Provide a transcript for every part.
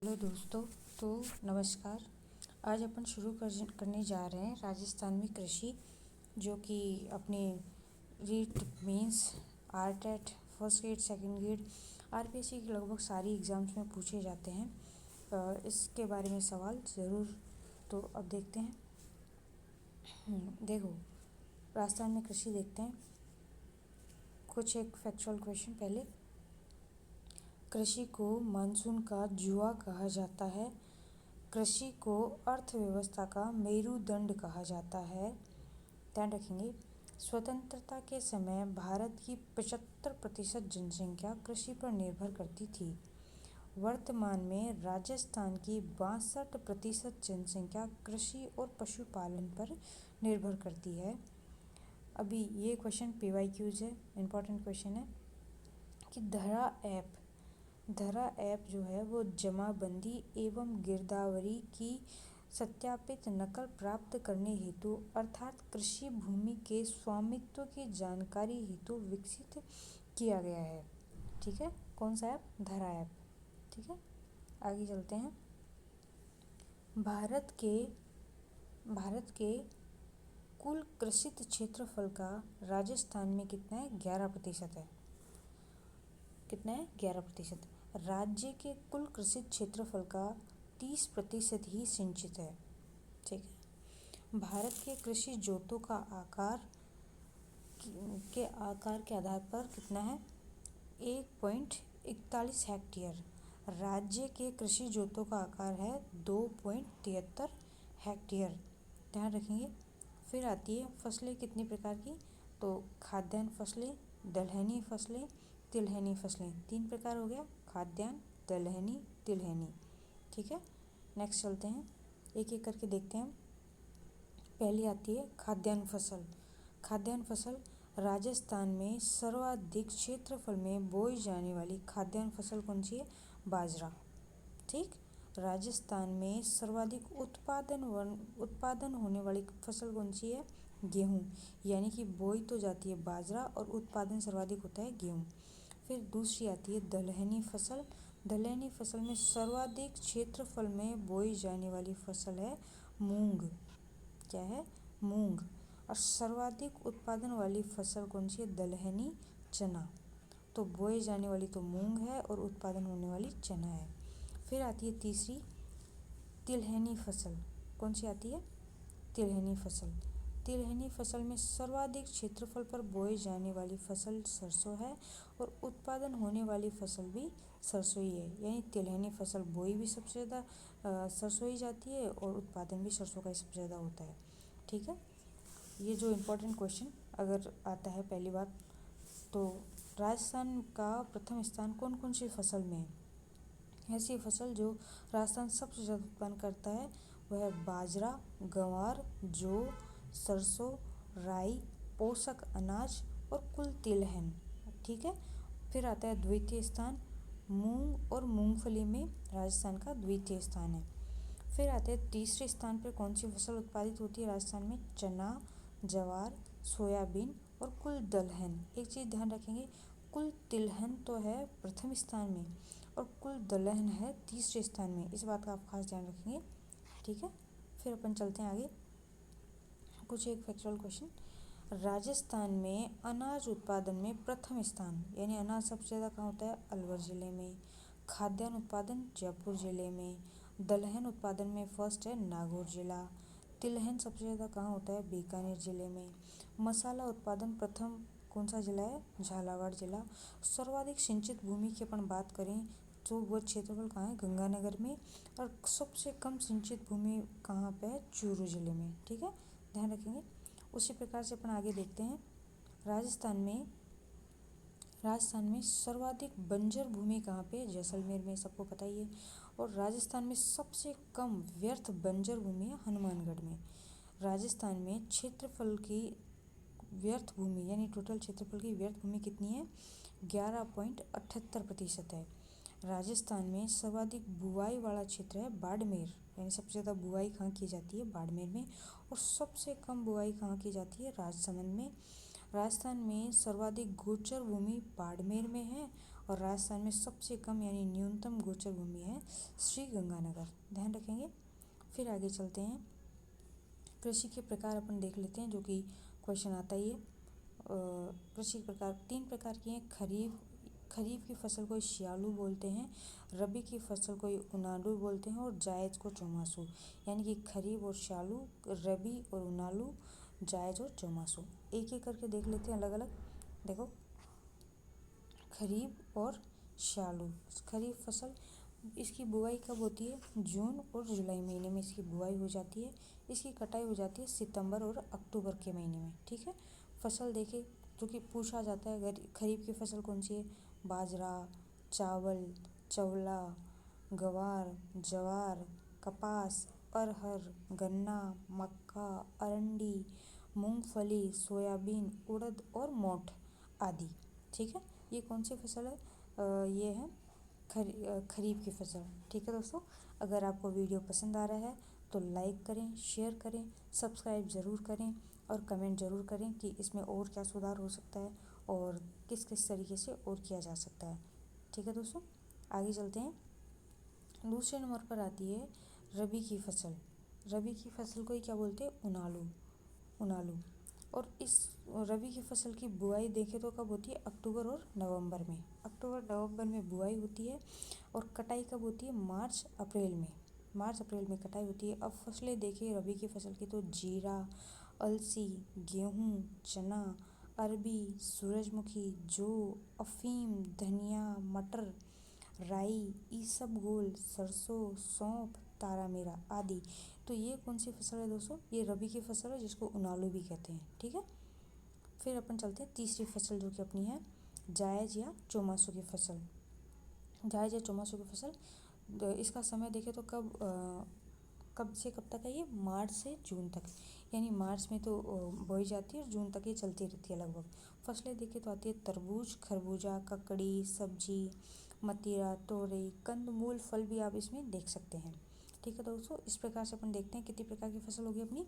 Hello दोस्तों। तो नमस्कार। आज अपन शुरू करने जा रहे हैं राजस्थान में कृषि, जो कि अपने REET means RTET first grade second grade RPSC के लगभग सारी एग्ज़ाम्स में पूछे जाते हैं। इसके बारे में सवाल ज़रूर। तो अब देखते हैं। देखो, राजस्थान में कृषि देखते हैं। कुछ एक फैक्चुअल क्वेश्चन पहले। कृषि को मानसून का जुआ कहा जाता है। कृषि को अर्थव्यवस्था का मेरुदंड कहा जाता है। ध्यान रखेंगे, स्वतंत्रता के समय भारत की 75% जनसंख्या कृषि पर निर्भर करती थी। वर्तमान में राजस्थान की 62% जनसंख्या कृषि और पशुपालन पर निर्भर करती है। अभी ये क्वेश्चन PYQs है, इम्पॉर्टेंट क्वेश्चन है कि धरा ऐप जो है वो जमाबंदी एवं गिरदावरी की सत्यापित नकल प्राप्त करने हेतु अर्थात कृषि भूमि के स्वामित्व की जानकारी हेतु विकसित किया गया है। ठीक है, कौन सा ऐप? धरा ऐप। ठीक है, आगे चलते हैं। भारत के कुल कृषित क्षेत्रफल का राजस्थान में कितना है? 11% है। कितना है? 11%। राज्य के कुल कृषि क्षेत्रफल का 30% ही सिंचित है। ठीक है। भारत के कृषि जोतों का आकार के आधार पर कितना है? 1.41 हेक्टेयर। राज्य के कृषि जोतों का आकार है 2.73 हेक्टेयर। ध्यान रखेंगे। फिर आती है फसलें कितनी प्रकार की? तो खाद्यान्न फसलें, दलहनी फसलें, तिलहनी फसलें। 3 प्रकार हो गया, खाद्यान्न, दलहनी, तिलहनी। ठीक है, नेक्स्ट चलते हैं, एक एक करके देखते हैं। पहली आती है खाद्यान्न फसल। खाद्यान्न फसल राजस्थान में सर्वाधिक क्षेत्रफल में बोई जाने वाली खाद्यान्न फसल कौन सी है? बाजरा। ठीक, राजस्थान में सर्वाधिक उत्पादन होने वाली फसल कौन सी है? गेहूँ। यानी कि बोई तो जाती है बाजरा और उत्पादन सर्वाधिक होता है गेहूँ। फिर दूसरी आती है दलहनी फसल। दलहनी फसल में सर्वाधिक क्षेत्रफल में बोई जाने वाली फसल है मूंग। क्या है? मूंग। और सर्वाधिक उत्पादन वाली फसल कौन सी है? दलहनी चना। तो बोई जाने वाली तो मूंग है और उत्पादन होने वाली चना है। फिर आती है तीसरी तिलहनी फसल। कौन सी आती है? तिलहनी फसल। तिलहनी फसल में सर्वाधिक क्षेत्रफल पर बोई जाने वाली फसल सरसों है और उत्पादन होने वाली फसल भी सरसों ही है। यानी तिलहनी फसल बोई भी सबसे ज़्यादा सरसों ही जाती है और उत्पादन भी सरसों का ही सबसे ज़्यादा होता है। ठीक है, ये जो इम्पोर्टेंट क्वेश्चन अगर आता है पहली बात, तो राजस्थान का प्रथम स्थान कौन कौन सी फसल में है? ऐसी फसल जो राजस्थान सबसे ज़्यादा उत्पन्न करता है वह है बाजरा, गंवार, जौ, सरसों, राई, पोषक अनाज और कुल तिलहन। ठीक है। फिर आता है द्वितीय स्थान मूंग और मूंगफली में राजस्थान का द्वितीय स्थान है। फिर आते हैं तीसरे स्थान पर कौन सी फसल उत्पादित होती है राजस्थान में? चना, ज्वार, सोयाबीन और कुल दलहन। एक चीज़ ध्यान रखेंगे, कुल तिलहन तो है प्रथम स्थान में और कुल दलहन है तीसरे स्थान में। इस बात का आप खास ध्यान रखेंगे। ठीक है, फिर अपन चलते हैं आगे। कुछ एक फैक्चुअल क्वेश्चन। राजस्थान में अनाज उत्पादन में प्रथम स्थान, यानी अनाज सबसे ज़्यादा कहाँ होता है? अलवर ज़िले में। खाद्यान्न उत्पादन जयपुर ज़िले में। दलहन उत्पादन में फर्स्ट है नागौर जिला। तिलहन सबसे ज़्यादा कहाँ होता है? बीकानेर ज़िले में। मसाला उत्पादन प्रथम कौन सा जिला है? झालावाड़ जिला। सर्वाधिक सिंचित भूमि की अपन बात करें तो वह क्षेत्रफल कहाँ है? गंगानगर में। और सबसे कम सिंचित भूमि कहाँ पे है? चूरू जिले में। ठीक है, ध्यान रखेंगे। उसी प्रकार से अपन आगे देखते हैं। राजस्थान में सर्वाधिक बंजर भूमि कहाँ पे? जैसलमेर में, सबको पता ही है। और राजस्थान में सबसे कम व्यर्थ बंजर भूमि है हनुमानगढ़ में। राजस्थान में क्षेत्रफल की व्यर्थ भूमि यानी टोटल क्षेत्रफल की व्यर्थ भूमि कितनी है? 11.78% है। राजस्थान में सर्वाधिक बुआई वाला क्षेत्र है बाड़मेर, यानी सबसे ज़्यादा बुआई कहाँ की जाती है? बाड़मेर में। और सबसे कम बुआई कहाँ की जाती है? राजसमंद में। राजस्थान में सर्वाधिक गोचर भूमि बाड़मेर में है और राजस्थान में सबसे कम यानी न्यूनतम गोचर भूमि है श्री गंगानगर, ध्यान रखेंगे। फिर आगे चलते हैं, कृषि के प्रकार अपन देख लेते हैं, जो कि क्वेश्चन आता ही है। कृषि प्रकार 3 प्रकार की हैं। खरीफ की फसल को श्यालू बोलते हैं, रबी की फसल को उनालू बोलते हैं और जायद को चौमासू। यानी कि खरीफ और श्यालू, रबी और उनालू, जायद और चौमासू। एक एक करके देख लेते हैं अलग अलग। देखो, खरीफ और श्यालू। खरीफ फसल, इसकी बुआई कब होती है? जून और जुलाई महीने में इसकी बुआई हो जाती है। इसकी कटाई हो जाती है सितंबर और अक्टूबर के महीने में, ठीक है। फसल देखे जो कि पूछा जाता है, अगर खरीफ की फसल कौन सी है? बाजरा, चावल, चवला, गवार, जवार, कपास, अरहर, गन्ना, मक्का, अरंडी, मूंगफली, सोयाबीन, उड़द और मोठ आदि, ठीक है। ये कौन सी फसल है? ये है खरीफ की फसल, ठीक है दोस्तों। अगर आपको वीडियो पसंद आ रहा है तो लाइक करें, शेयर करें, सब्सक्राइब ज़रूर करें और कमेंट ज़रूर करें कि इसमें और क्या सुधार हो सकता है और किस किस तरीके से और किया जा सकता है, ठीक है दोस्तों। आगे चलते हैं। दूसरे नंबर पर आती है रबी की फसल। रबी की फसल को ही क्या बोलते हैं? उनालू। और इस रबी की फसल की बुआई देखें तो कब होती है? अक्टूबर और नवंबर में। अक्टूबर नवंबर में बुआई होती है और कटाई कब होती है? मार्च अप्रैल में कटाई होती है। अब फसलें देखिए रबी की फसल की, तो जीरा, अलसी, गेहूँ, चना, अरबी, सूरजमुखी, जौ, अफीम, धनिया, मटर, राई, ईसबगोल, सरसों, सौंफ, तारामीरा आदि। तो ये कौन सी फसल है दोस्तों? ये रबी की फसल है, जिसको उनालू भी कहते हैं, ठीक है। फिर अपन चलते हैं तीसरी फसल, जो कि अपनी है जायद या चौमासू की फसल। जायद या चौमासू की फसल, इसका समय देखें तो कब से कब तक है? ये मार्च से जून तक, यानी मार्च में तो बोई जाती है और जून तक ये चलती रहती है लगभग। फसलें देखें तो आती है तरबूज, खरबूजा, ककड़ी, सब्जी, मतीरा, तोरई, कंदमूल, फल भी आप इसमें देख सकते हैं, ठीक है दोस्तों। इस प्रकार से अपन देखते हैं कितनी प्रकार की फसल होगी अपनी?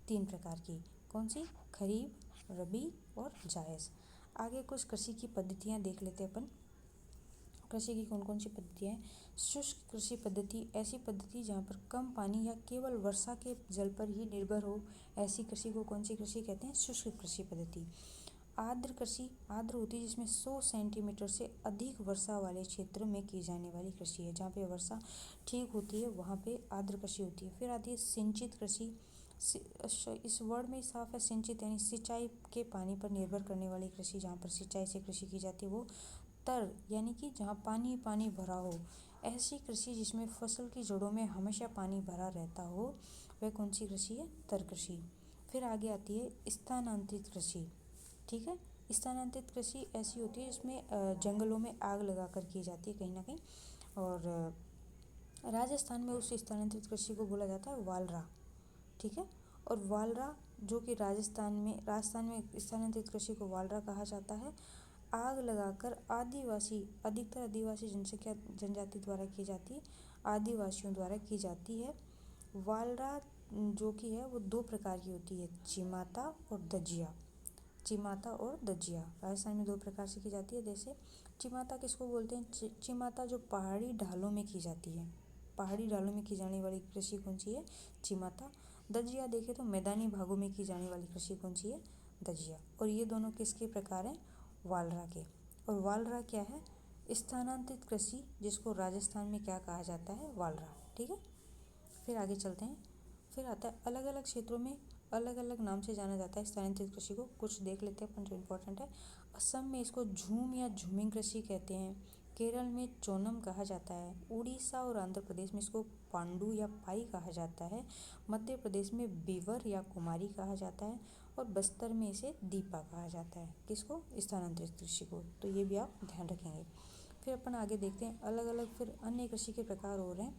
3 प्रकार की। कौन सी? खरीफ, रबी और जायद। आगे कुछ कृषि की पद्धतियाँ देख लेते हैं अपन। कृषि की कौन कौन सी पद्धतियाँ हैं? शुष्क कृषि पद्धति, ऐसी पद्धति जहाँ पर कम पानी या केवल वर्षा के जल पर ही निर्भर हो, ऐसी कृषि को कौन सी कृषि कहते हैं? शुष्क कृषि पद्धति। आर्द्र कृषि, आर्द्र होती है जिसमें 100 सेंटीमीटर से अधिक वर्षा वाले क्षेत्र में की जाने वाली कृषि है। जहाँ पे वर्षा ठीक होती है वहाँ पे आर्द्र कृषि होती है। फिर आती है सिंचित कृषि। इस वर्ड में साफ है, सिंचित यानी सिंचाई के पानी पर निर्भर करने वाली कृषि, जहाँ पर सिंचाई से कृषि की जाती है। वो तर यानी कि जहाँ पानी पानी भरा हो, ऐसी कृषि जिसमें फसल की जड़ों में हमेशा पानी भरा रहता हो, वह कौन सी कृषि है? तर कृषि। फिर आगे आती है स्थानांतरित कृषि, ठीक है। स्थानांतरित कृषि ऐसी होती है जिसमें जंगलों में आग लगाकर की जाती है कहीं ना कहीं, और राजस्थान में उस स्थानांतरित कृषि को बोला जाता है वालरा, ठीक है। और वालरा जो कि राजस्थान में स्थानांतरित कृषि को वालरा कहा जाता है। आग लगाकर अधिकतर आदिवासी जनसंख्या जनजाति द्वारा की जाती है, आदिवासियों द्वारा की जाती है। वालरा जो कि है वो 2 प्रकार की होती है, चिमाता और दजिया। चिमाता और दजिया राजस्थान में 2 प्रकार से की जाती है। जैसे चिमाता किसको बोलते हैं? चिमाता जो पहाड़ी ढालों में की जाती है, पहाड़ी ढालों में की जाने वाली कृषि कौन सी है? चिमाता। दजिया देखें तो मैदानी भागों में की जाने वाली कृषि कौन सी है? दजिया। और ये दोनों किसके प्रकार हैं? वालरा के। और वालरा क्या है? स्थानांतरित कृषि, जिसको राजस्थान में क्या कहा जाता है? वालरा, ठीक है। फिर आगे चलते हैं। फिर आता है अलग अलग क्षेत्रों में अलग अलग नाम से जाना जाता है स्थानांतरित कृषि को। कुछ देख लेते हैं अपन जो इम्पोर्टेंट है। असम में इसको झूम या झूमिंग कृषि कहते हैं। केरल में चोनम कहा जाता है। उड़ीसा और आंध्र प्रदेश में इसको पांडु या पाई कहा जाता है। मध्य प्रदेश में बीवर या कुमारी कहा जाता है और बस्तर में इसे दीपा कहा जाता है। किसको? स्थानांतरित कृषि को। तो ये भी आप ध्यान रखेंगे। फिर अपन आगे देखते हैं अलग अलग फिर अन्य कृषि के प्रकार हो रहे हैं।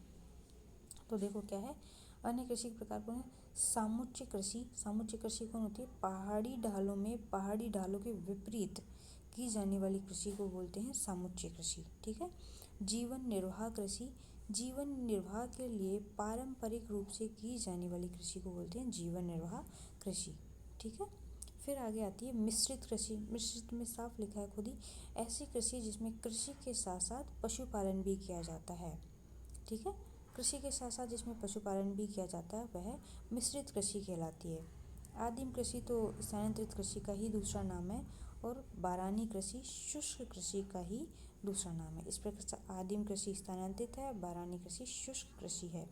तो देखो क्या है अन्य कृषि के प्रकार कौन है? सामुच्य कृषि। सामुच्य कृषि कौन होती है? पहाड़ी ढालों में पहाड़ी ढालों के विपरीत की जाने वाली कृषि को बोलते हैं सामुच्य कृषि, ठीक है। जीवन निर्वाह कृषि, जीवन निर्वाह के लिए पारंपरिक रूप से की जाने वाली कृषि को बोलते हैं जीवन निर्वाह कृषि, ठीक है। फिर आगे आती है मिश्रित कृषि। मिश्रित में साफ लिखा है खुद ही, ऐसी कृषि जिसमें कृषि के साथ साथ पशुपालन भी किया जाता है। ठीक है, कृषि के साथ साथ जिसमें पशुपालन भी किया जाता है वह मिश्रित कृषि कहलाती है। आदिम कृषि तो स्थानांतरित कृषि का ही दूसरा नाम है, और बारानी कृषि शुष्क कृषि का ही दूसरा नाम है। इस प्रकार से आदिम कृषि स्थानांतरित है, बारानी कृषि शुष्क कृषि है।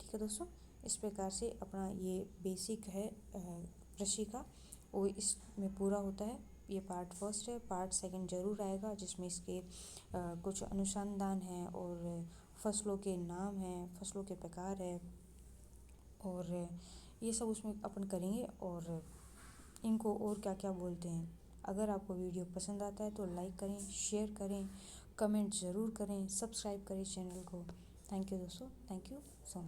ठीक है दोस्तों, इस प्रकार से अपना ये बेसिक है कृषि का, वो इसमें पूरा होता है। ये पार्ट फर्स्ट है। पार्ट सेकंड जरूर आएगा जिसमें इसके कुछ अनुसंधान हैं और फसलों के नाम हैं, फसलों के प्रकार है, और ये सब उसमें अपन करेंगे, और इनको और क्या क्या बोलते हैं। अगर आपको वीडियो पसंद आता है तो लाइक करें, शेयर करें, कमेंट ज़रूर करें, सब्सक्राइब करें चैनल को। थैंक यू दोस्तों, थैंक यू सो मच।